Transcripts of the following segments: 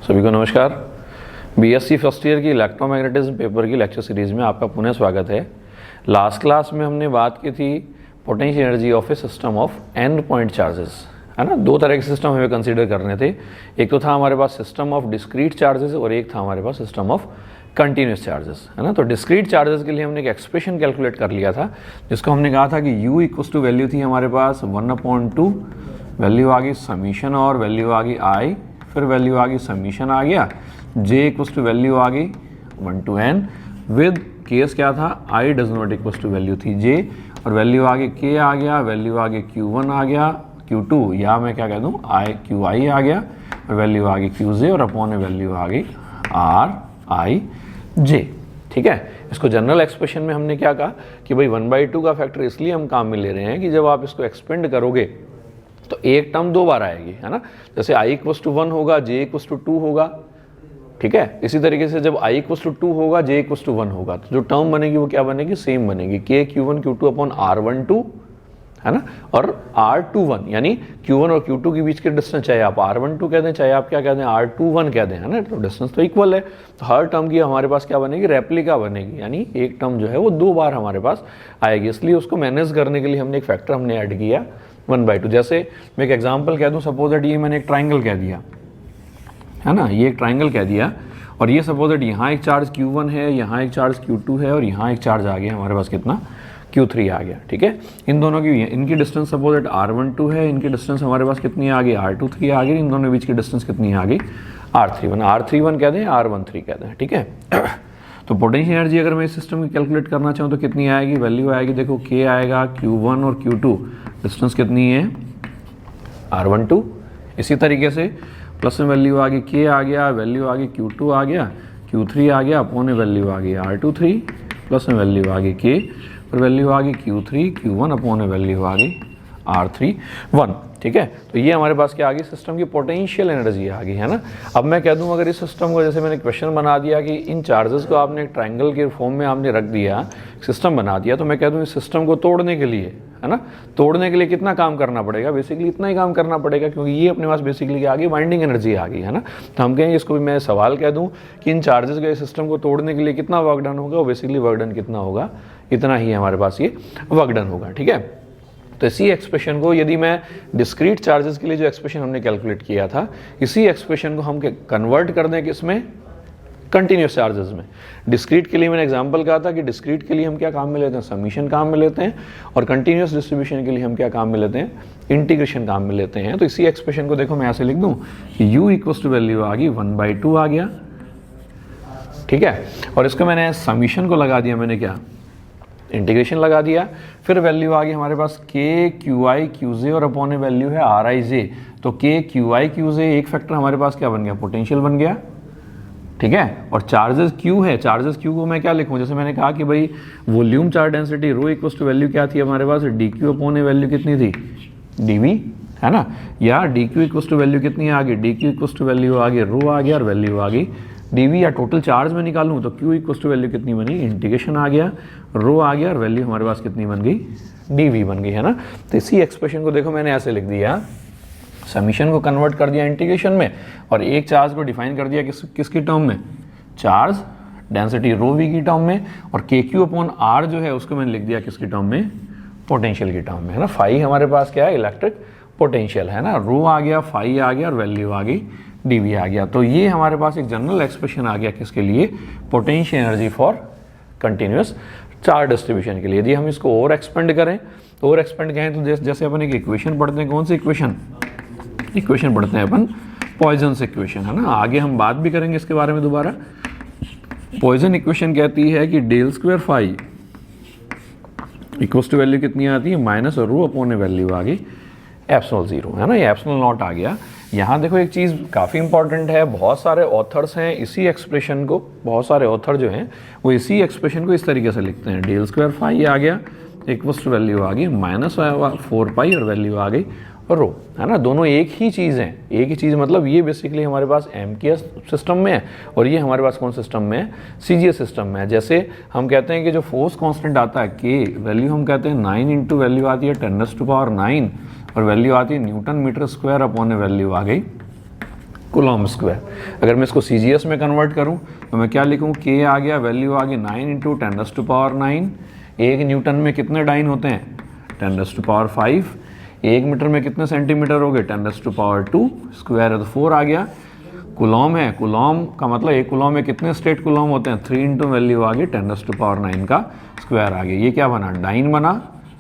सभी को नमस्कार। बीएससी फर्स्ट ईयर की इलेक्ट्रोमैग्नेटिज्म पेपर की लेक्चर सीरीज़ में आपका पुनः स्वागत है। लास्ट क्लास में हमने बात की थी potential energy of A system of and point charges, है ना। दो तरह के सिस्टम हमें कंसीडर करने थे। एक तो था हमारे पास सिस्टम ऑफ डिस्क्रीट चार्जेस और एक था हमारे पास सिस्टम ऑफ कंटिन्यूस चार्जेस, है ना। तो डिस्क्रीट चार्जेस के लिए हमने एक एक्सप्रेशन कैलकुलेट कर लिया था, जिसको हमने कहा था कि u इक्वल्स टू वैल्यू थी हमारे पास 1/2, वैल्यू आ गई समीशन और वैल्यू आ गई i, फिर वैल्यू आ गई समीशन आ गया, j इक्वल्स टू वैल्यू आ गई 1 to n विद केस क्या था i does not equals to value थी j, और वैल्यू आ गई k आ गया, वैल्यू आ गई q1 आ गया, q2 या मैं क्या कह दूँ qi आ गया, और वैल्यू आ गई qj और अपॉन वैल्यू आ गई rij। ठीक है। इसको जनरल एक्सप्रेशन में हमने क्या कहा कि भाई 1/2 का फैक्टर इसलिए हम काम में ले रहे हैं कि जब आप इसको एक्सपेंड करोगे तो एक टर्म दो बार आएगी, है ना। जैसे i इक्वल्स टू 1 होगा, j इक्वल्स टू 2 होगा, ठीक है। इसी तरीके से जब i इक्वल्स टू 2 होगा, j इक्वल्स टू 1 होगा, तो जो टर्म बनेगी वो क्या बनेगी, सेम बनेगी, k q1 q2 upon r12, है ना, और r21, यानी q1 और q2 के बीच के डिस्टेंस चाहे आप r12 कह दें चाहे आप क्या कह दें r21 कह दें, है ना, तो डिस्टेंस तो इक्वल है। तो हर टर्म की हमारे पास क्या बनेगी, रेप्लिका बनेगी, यानी एक टर्म जो है वो दो बार हमारे पास आएगी। इसलिए उसको मैनेज करने के लिए हमने एक फैक्टर हमने ऐड किया 1/2। जैसे मैं एक एग्जांपल कह दूं, सपोज दैट ये मैंने एक ट्राइंगल कह दिया, है ना, ये एक ट्राइंगल कह दिया, और ये सपोज दैट यहाँ एक चार्ज q1 है, यहाँ एक चार्ज q2 है, और यहाँ एक चार्ज आ गया हमारे पास कितना q3 आ गया, ठीक है। इन दोनों की इनकी डिस्टेंस सपोज दैट r12 है, इनकी डिस्टेंस हमारे पास कितनी आ गई r23 आ गई, इन दोनों के बीच की डिस्टेंस कितनी आ गई r31 कह दें, r13 कह दें, ठीक है। तो पोटेंशियल एनर्जी अगर मैं इस सिस्टम की कैलकुलेट करना चाहूँ तो कितनी आएगी, वैल्यू आएगी, देखो k आएगा, q1 और q2 डिस्टेंस कितनी है r12। इसी तरीके से प्लस में वैल्यू आ गई k आ गया, वैल्यू आ गई q2 आ गया, q3 आ गया, अपॉन वैल्यू आ गई r23, प्लस में वैल्यू आ गई k, और वैल्यू आ गई q3 q1 अपॉन वैल्यू आ गई r31, ठीक है। तो ये हमारे पास क्या आ गई, सिस्टम की पोटेंशियल एनर्जी आ गई, है ना। अब मैं कह दूं अगर इस सिस्टम को, जैसे मैंने क्वेश्चन बना दिया कि इन चार्जेस को आपने एक ट्रायंगल के फॉर्म में आपने रख दिया, सिस्टम बना दिया, तो मैं कह दूं इस सिस्टम को तोड़ने के लिए, है ना, तोड़ने के लिए कितना काम करना पड़ेगा, बेसिकली इतना ही काम करना पड़ेगा, क्योंकि ये अपने पास बेसिकली आ गई बाइंडिंग एनर्जी आ गई, है ना। तो हम कहेंगे, इसको भी मैं सवाल कह दूं कि इन चार्जेस के सिस्टम को तोड़ने के लिए कितना वर्क डन होगा, और बेसिकली वर्क डन कितना होगा, इतना ही हमारे पास ये वर्क डन होगा, ठीक है। तो इसी एक्सप्रेशन को, यदि मैं डिस्क्रीट चार्जेस के लिए जो एक्सप्रेशन हमने कैलकुलेट किया था, इसी एक्सप्रेशन को हम कन्वर्ट कर दें किसमें, कंटिन्यूस चार्जेस में। डिस्क्रीट के लिए मैंने एग्जांपल कहा था कि डिस्क्रीट के लिए हम क्या काम में लेते हैं, समीशन काम में लेते हैं, और कंटिन्यूस डिस्ट्रीब्यूशन के लिए हम क्या काम में लेते हैं, इंटीग्रेशन काम में लेते हैं। तो इसी एक्सप्रेशन को देखो मैं ऐसे लिख दूं कि u इक्वल्स टू वैल्यू आ गई 1/2 आ गया, ठीक है, और इसको मैंने समीशन को लगा दिया, मैंने क्या इंटीग्रेशन लगा दिया, फिर वैल्यू आ गई हमारे पास k qi qj और अपॉन वैल्यू है rij। तो k qi qj एक फैक्टर हमारे पास क्या बन गया, पोटेंशियल बन गया, ठीक है। और चार्जेस q है, चार्जेस q को मैं क्या लिखूं, जैसे मैंने कहा कि भाई volume charge density rho equals to value क्या थी हमारे पास, dq अपॉन वैल्यू कितनी थी dv, है ना, या dq इक्वल्स टू वैल्यू कितनी आ गई, dq इक्वल्स टू वैल्यू आ गई रो आ गया, और वैल्यू आ गई dv, या टोटल चार्ज में निकालूं तो q इक्वल्स टू वैल्यू कितनी बनी, इंटीग्रेशन आ गया, रो आ गया, और वैल्यू हमारे पास कितनी बन गई, dv बन गई, है ना। तो इसी एक्सप्रेशन को देखो मैंने ऐसे लिख दिया, समीशन को कन्वर्ट कर दिया इंटीग्रेशन में, और एक चार्ज को डिफाइन कर दिया किसकी टर्म में, चार्ज डेंसिटी रो v की टर्म में, और kq अपॉन r जो है उसको मैंने लिख दिया किसकी टर्म में, पोटेंशियल की टर्म में, है ना। फाई हमारे पास क्या है, इलेक्ट्रिक पोटेंशियल, है ना, रो आ गया, फाई आ गया, और वैल्यू आ गई dv आ गया। तो ये हमारे पास एक जनरल एक्सप्रेशन आ गया किसके लिए, potential energy for continuous charge distribution के लिए। यदि हम इसको और एक्सपेंड करें, तो और एक्सपेंड कहें तो जैसे अपन एक इक्वेशन पढ़ते हैं, कौन सी इक्वेशन पढ़ते हैं अपन, पॉइजन्स इक्वेशन, है ना। आगे हम बात भी करेंगे इसके बारे में दोबारा। पॉइजन इक्वेशन कहती है कि del square phi equals to value कितनी आती है, माइनस रो अपॉन वैल्यू आ गई एप्सिलॉन 0, है ना, ये एप्सिलॉन नॉट आ गया। यहाँ देखो एक चीज़ काफ़ी इंपॉर्टेंट है, बहुत सारे ऑथर्स हैं इसी एक्सप्रेशन को, बहुत सारे ऑथर जो हैं वो इसी एक्सप्रेशन को इस तरीके से लिखते हैं, डेल स्क्वायर फाई आ गया इक्वल्स टू वैल्यू आ गई माइनस 4 पाई, और वैल्यू आ गई रो, है ना। दोनों एक ही चीज़ हैं, एक ही चीज़, मतलब ये बेसिकली हमारे पास एमकेएस सिस्टम में है, और ये हमारे पास कौन सिस्टम में है, सीजीएस सिस्टम में है। जैसे हम कहते हैं कि जो फोर्स कांस्टेंट आता है k, वैल्यू हम कहते हैं 9 इंटू वैल्यू आती है 10⁻⁹, और वैल्यू आती है newton metre square upon value आ गई कूलॉम स्क्वायर। अगर मैं इसको CGS में कन्वर्ट करूं तो मैं क्या लिखूं, K आ गया, वैल्यू आ गई 9 × 10⁻9। 1 न्यूटन में कितने डाइन होते हैं, 10⁵। 1 मीटर में कितने सेंटीमीटर हो गए, 10⁻2। स्क्वायर है तो 4 आ गया। कूलॉम है, कूलॉम का मतलब एक कूलॉम में कितने स्टेट कूलॉम होते हैं, 3 × वैल्यू आ गई 10⁻9 का स्क्वायर आ गया। ये क्या बना, डाइन बना,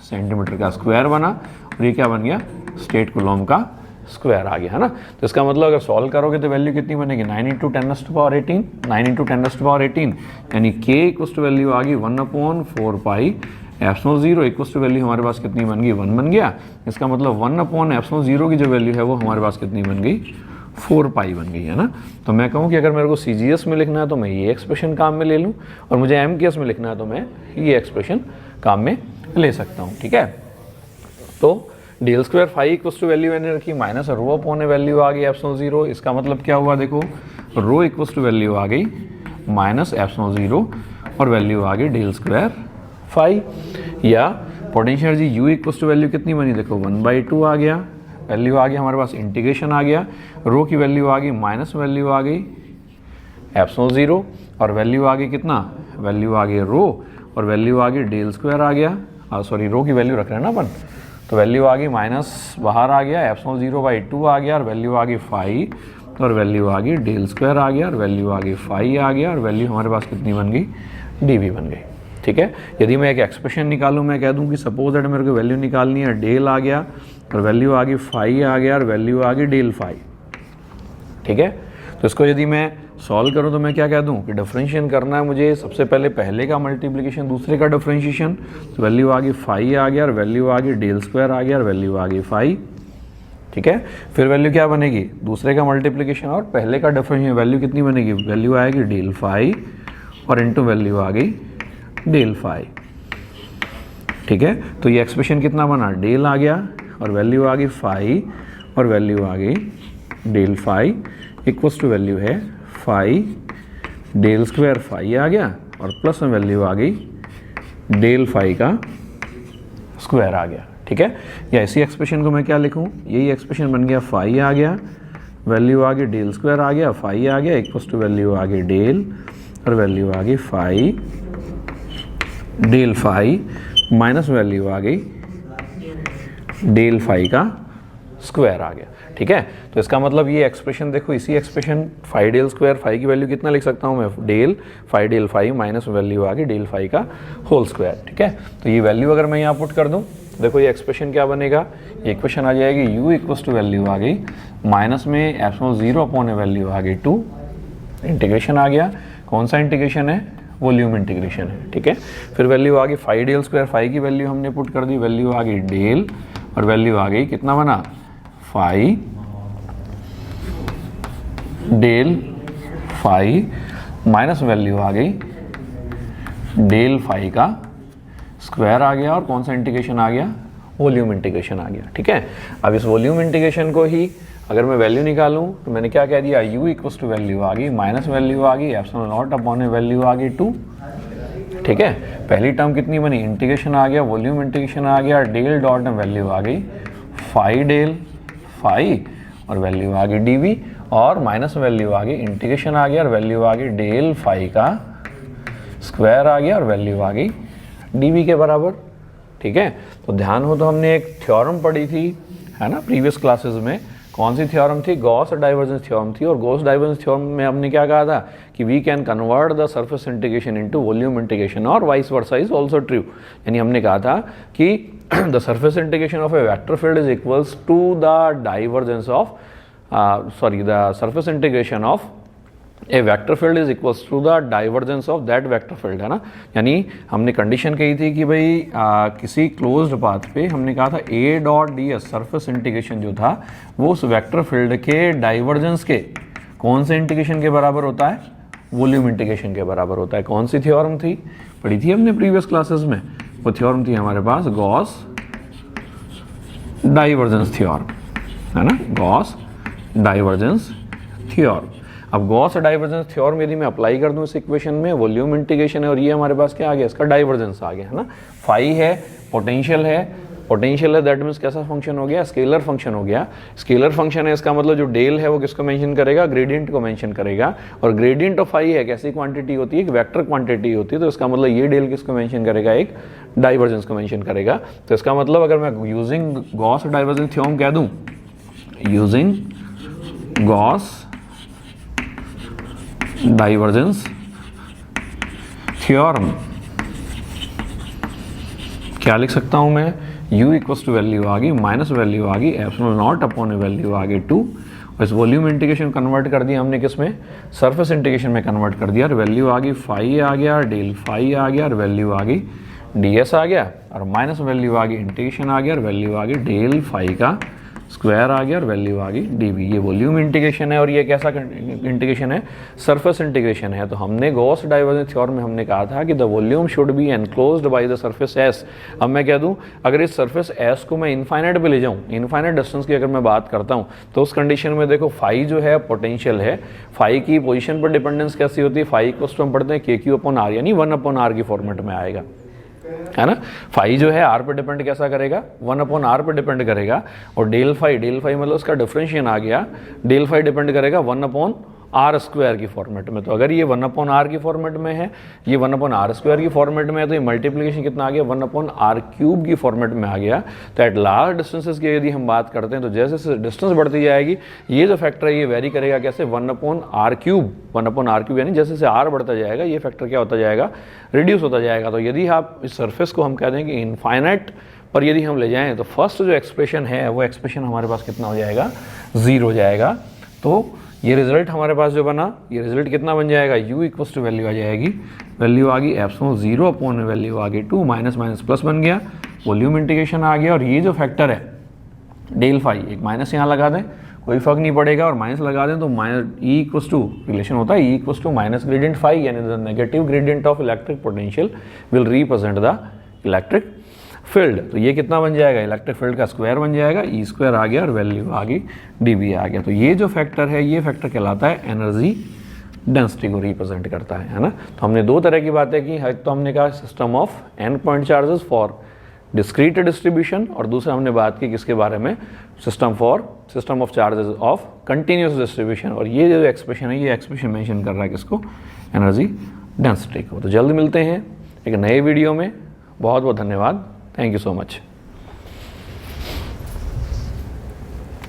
सेंटीमीटर का स्क्वायर बना, और ये क्या बन गया, स्टेट कूलॉम का स्क्वायर आ गया, है ना। तो इसका मतलब अगर सॉल्व करोगे तो वैल्यू कितनी बनेगी, 9 × 10⁻18। 9 × 10⁻18 यानी K इक्वल टू वैल्यू आ गई 1/4πε0 इक्वल टू वैल्यू हमारे पास कितनी बन गई, 1 बन गया। इसका मतलब 1/ε0 की जो वैल्यू है वो हमारे पास कितनी बन गई, 4π बन गई, है ना। तो मैं कहूँ कि अगर मेरे को CGS में लिखना है तो मैं ये एक्सप्रेशन काम में ले लूँ, और मुझे MKS में लिखना है तो मैं ये एक्सप्रेशन काम में ले सकता हूँ, ठीक है। तो del² phi equal to value मैंने रखी माइनस रो अपॉन वैल्यू आ गई ε0। इसका मतलब क्या हुआ, देखो रो इक्वल टू वैल्यू आ गई माइनस ε0 और वैल्यू आ गई del² phi। या potential energy U equal to value कितनी बनी, देखो 1/2 आ गया, वैल्यू आ गई हमारे पास, इंटीग्रेशन आ गया, रो की वैल्यू आ गई माइनस वैल्यू आ गई ε0 और वैल्यू आ गई कितना, वैल्यू आ गई रो और वैल्यू आ गई del² आ गया, सॉरी रो की वैल्यू रख रहे हैं ना अपन, तो वैल्यू आ गई माइनस बाहर आ गया, ε0/2 आ गया और वैल्यू आ गई phi और वैल्यू आ गई del² आ गया और वैल्यू आ गई phi आ गया और वैल्यू हमारे पास कितनी बन गई, dv बन गई, ठीक है। यदि मैं एक एक्सप्रेशन निकालूं, मैं कह दूं कि सपोज दैट मेरे को वैल्यू निकालनी है, डेल आ गया और वैल्यू आ गई phi आ गया और वैल्यू आ गई del phi, ठीक है। तो इसको यदि मैं सॉल्व करूं तो मैं क्या कह दूं कि डिफरेंशिएशन करना है मुझे, सबसे पहले का मल्टीप्लिकेशन, दूसरे का डिफरेंशिएशन, तो वैल्यू आ गई phi आ गया और वैल्यू आ गई del² आ गया और वैल्यू आ गई phi, ठीक है। फिर वैल्यू क्या बनेगी, दूसरे का मल्टीप्लिकेशन और पहले का डिफरेंशिएशन, वैल्यू कितनी बनेगी, वैल्यू आएगी del phi और इनटू वैल्यू आ गई del phi, ठीक है। तो ये एक्सप्रेशन कितना बना, डेल आ गया और वैल्यू आ गई phi और वैल्यू आ गई del phi equals to value है phi del² phi आ गया और प्लस में वैल्यू आ गई del phi का स्क्वायर आ गया, ठीक है। या इसी एक्सप्रेशन को मैं क्या लिखूं, यही एक्सप्रेशन बन गया, phi आ गया, वैल्यू आ गई del² आ गया, phi आ गया इक्वल्स टू वैल्यू आ गई del और वैल्यू आ गई phi del phi minus value आ गई del phi का स्क्वायर आ गया, ठीक है। तो इसका मतलब ये एक्सप्रेशन देखो, इसी एक्सप्रेशन phi del² phi की वैल्यू कितना लिख सकता हूँ मैं, del phi del phi minus value आ गई del phi का होल स्क्वायर, ठीक है। तो ये वैल्यू अगर मैं यहाँ पुट कर दूँ, देखो ये एक्सप्रेशन क्या बनेगा, ये इक्वेशन आ जाएगी U इक्वल्स टू वैल्यू आ गई माइनस में ε0 अपॉन वैल्यू आ गई 2, इंटीग्रेशन आ गया, कौन सा इंटीग्रेशन है, वॉल्यूम इंटीग्रेशन है, ठीक है। फिर वैल्यू आ गई phi del² phi की वैल्यू हमने पुट कर दी, वैल्यू आ गई डेल और वैल्यू आ गई कितना बना, phi del phi minus value आ गई del phi का स्क्वायर आ गया और कौन सा इंटीग्रेशन आ गया, वॉल्यूम इंटीग्रेशन आ गया, ठीक है। अब इस वॉल्यूम इंटीग्रेशन को ही अगर मैं वैल्यू निकालूं तो मैंने क्या कह दिया, U इक्वल्स टू वैल्यू आ गई माइनस वैल्यू आ गई ε0 अपॉन वैल्यू आ गई 2, ठीक है। पहली टर्म कितनी बनी, इंटीग्रेशन आ गया, वॉल्यूम इंटीग्रेशन आ गया, डेल डॉट में वैल्यू आ गई phi del phi और वैल्यू आ गई dv और माइनस वैल्यू आ गई, इंटीग्रेशन आ गया और वैल्यू आ गई del phi का स्क्वायर आ गया और वैल्यू आ गई dv के बराबर, ठीक है। तो ध्यान हो तो हमने एक थ्योरम पढ़ी थी, है ना, प्रीवियस क्लासेस में, कौन सी थ्योरम थी, गॉस डाइवर्जेंस थ्योरम थी। और गॉस डाइवर्जेंस थ्योरम में हमने क्या कहा था कि we can convert the surface integration into volume integration और vice versa is also true. यानी हमने कहा था कि the surface integration of a vector field is equals to the divergence of the surface integration of a vector field is equals to the divergence of that vector field, है ना। यानी हमने condition कही थी कि भाई किसी क्लोज्ड पाथ पे हमने कहा था A dot ds surface integration जो था वो उस वेक्टर फील्ड के डाइवर्जेंस के कौन से इंटीग्रेशन के बराबर होता है, वॉल्यूम इंटीग्रेशन के बराबर होता है। कौन सी थ्योरम थी, पढ़ी थी हमने प्रीवियस क्लासेस में, वो थ्योरम थी हमारे पास गॉस डाइवर्जेंस थ्योरम, है ना, गॉस डाइवर्जेंस थ्योरम। अब गॉस डाइवर्जेंस थ्योरम यदि मैं अप्लाई कर दूं इस इक्वेशन में, वॉल्यूम इंटीग्रेशन है और ये हमारे पास क्या आ गया, इसका डाइवर्जेंस आ गया, है ना। phi है, पोटेंशियल है, पोटेंशियल है दैट मीन्स कैसा फंक्शन हो गया, स्केलर फंक्शन हो गया। स्केलर फंक्शन है इसका मतलब जो डेल है वो किसको मेंशन करेगा, ग्रेडियंट को मेंशन करेगा। और ग्रेडियंट ऑफ फाई है कैसी क्वांटिटी होती है, एक वेक्टर क्वांटिटी होती है, तो इसका मतलब ये डेल किसको मेंशन करेगा, एक डाइवर्जेंस को मेंशन करेगा। तो इसका मतलब अगर मैं यूजिंग गॉस डाइवर्जेंस थ्योरम कह दूं, यूजिंग गॉस डाइवर्जेंस थ्योरम क्या लिख सकता हूं मैं, u इक्वल्स टू वैल्यू आ गई माइनस वैल्यू आ गई एप्सिलॉन नॉट अपॉन वैल्यू आ गई 2, और इस वॉल्यूम इंटीग्रेशन कन्वर्ट कर दिया हमने किस में, सरफेस इंटीग्रेशन में कन्वर्ट कर दिया। और वैल्यू आ गई फाई आ गया, डेल फाई आ गया, और वैल्यू आ गई ds आ गया, और माइनस वैल्यू आ गई इंटीग्रेशन आ गया, और वैल्यू आ गई डेल फाई का स्क्वायर आ गया, और वैल्यू आ गई dv। ये वॉल्यूम इंटीग्रेशन है और ये कैसा इंटीग्रेशन है, सरफेस इंटीग्रेशन है। तो हमने गॉस डाइवर्जेंस थ्योरम में हमने कहा था कि the volume should be enclosed by the surface s। अब मैं कह दूं अगर इस सरफेस s को मैं इनफाइनाइट पे ले जाऊं, इनफाइनाइट डिस्टेंस की अगर मैं बात करता हूं, तो उस कंडीशन में देखो फाई जो है पोटेंशियल है, फाई की पोजीशन पर डिपेंडेंस कैसी होती है, फाई इक्वल्स टू हम पढ़ते हैं kq/r यानी 1/r की फॉर्मेट में आएगा, है ना। फाई जो है आर पे डिपेंड कैसा करेगा, 1/r पे डिपेंड करेगा। और डेल फाई मतलब उसका डिफरेंशिएशन आ गया, डेल फाई डिपेंड करेगा 1/r² की फॉर्मेट में। तो अगर ये 1/r की फॉर्मेट में है, ये 1/r² की फॉर्मेट में है, तो ये मल्टीप्लिकेशन कितना आ गया, 1/r³ की फॉर्मेट में आ गया। तो एट लार्ज डिस्टेंसेस की यदि हम बात करते हैं तो जैसे जैसे डिस्टेंस बढ़ती जाएगी ये जो फैक्टर है ये वेरी करेगा कैसे, 1/r³ यानी जैसे जैसे r बढ़ता जाएगा ये फैक्टर क्या होता जाएगा, रिड्यूस होता जाएगा। तो यदि आप इस सरफेस को हम कह दें कि इनफाइनाइट पर यदि हम ले जाएं तो फर्स्ट जो एक्सप्रेशन है वो एक्सप्रेशन हमारे पास कितना हो जाएगा, 0 हो जाएगा। तो ये रिजल्ट हमारे पास जो बना, ये रिजल्ट कितना बन जाएगा, u इक्वल्स टू वैल्यू आ जाएगी, वैल्यू आ गई एप्सिलॉन 0 अपॉन वैल्यू आ गई 2, माइनस माइनस प्लस बन गया, वॉल्यूम इंटीग्रेशन आ गया। और ये जो फैक्टर है डेल फाई, एक माइनस यहाँ लगा दें कोई फर्क नहीं पड़ेगा, और माइनस लगा दें तो minus E equals to relation होता है E equals to minus gradient phi, यानी the negative gradient of electric potential will represent the electric field. तो ये कितना बन जाएगा, इलेक्ट्रिक फील्ड का स्क्वायर बन जाएगा, ई² आ गया और वैल्यू आ गई dv आ गया। तो ये जो फैक्टर है ये फैक्टर कहलाता है एनर्जी डेंसिटी को रिप्रेजेंट करता है ना। तो हमने दो तरह की बातें की, एक तो हमने कहा system of N point charges for discrete distribution, और दूसरा हमने बात की किसके बारे में, system of charges of continuous distribution. और ये जो एक्सप्रेशन है ये एक्सप्रेशन मेंशन कर रहा है किसको, एनर्जी डेंसिटी को। तो जल्द मिलते हैं एक नए वीडियो में, बहुत बहुत धन्यवाद, थैंक यू सो मच।